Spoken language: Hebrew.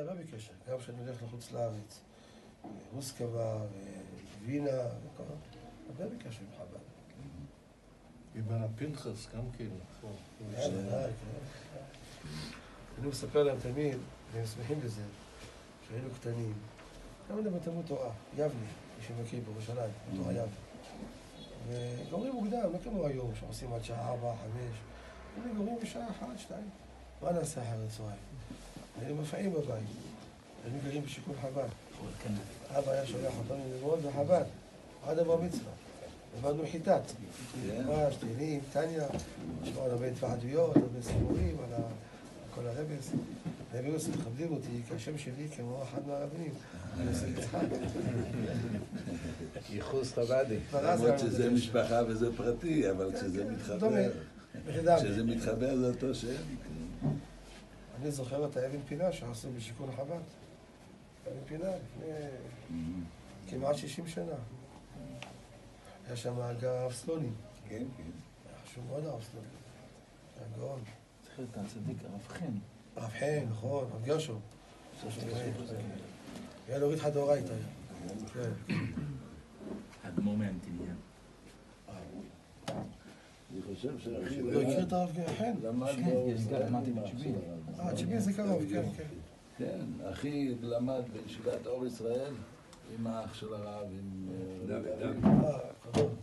הרבה בקשר, גם כשאני הולך לחוץ לארץ, מוסקבה, ווינה, הרבה בקשר עם חב"ד. אבן הפנחס גם כן, נכון. אני מספר להם תמיד, והם שמחים בזה, כשהיינו קטנים, גם אני בתלמוד תורה, יבני, מי שמכיר בירושלים, תורה יבני. וגומרים מוקדם, לא כמו היום, שעושים עד שעה 4, 5, הם גומרים בשעה 1, 2. מה נעשה אחר הצהריים? היינו מפעים בבית, היינו גרים בשיכון חב"ד. אבא היה שולח אותנו ללמוד בחב"ד, עד אבר מצווה. למדנו חיטת, ממש, תהילים, טניה, שמענו הרבה התוועדויות, הרבה סיפורים על כל הרבס. והם היו מכבדים אותי, כי השם שלי כמו אחד מהרבנים, אני עושה יצחק. ייחוס חב"די. למרות שזה משפחה וזה פרטי, אבל כשזה מתחבר זה אותו שם. אני זוכר את האבן פינה שעשו בשיכון חב"ד. אבן פינה לפני כמעט 60 שנה. היה שם הרב סלונים. כן, כן. היה חשוב מאוד הרב סלונים. היה גאון. צריך להיות הצדיק, הרב חן. הרב חן, נכון, הרב גרשום. היה להוריד לך דאורייתא. האדמו"ר מהנתניה. אני חושב שאחי לא הכיר את הרב חן? למדתי בצ'בין. צ'בין זה קרוב, כן, כן. כן, אחי למד בישיבת אור ישראל עם האח של הרב, עם... קרוב.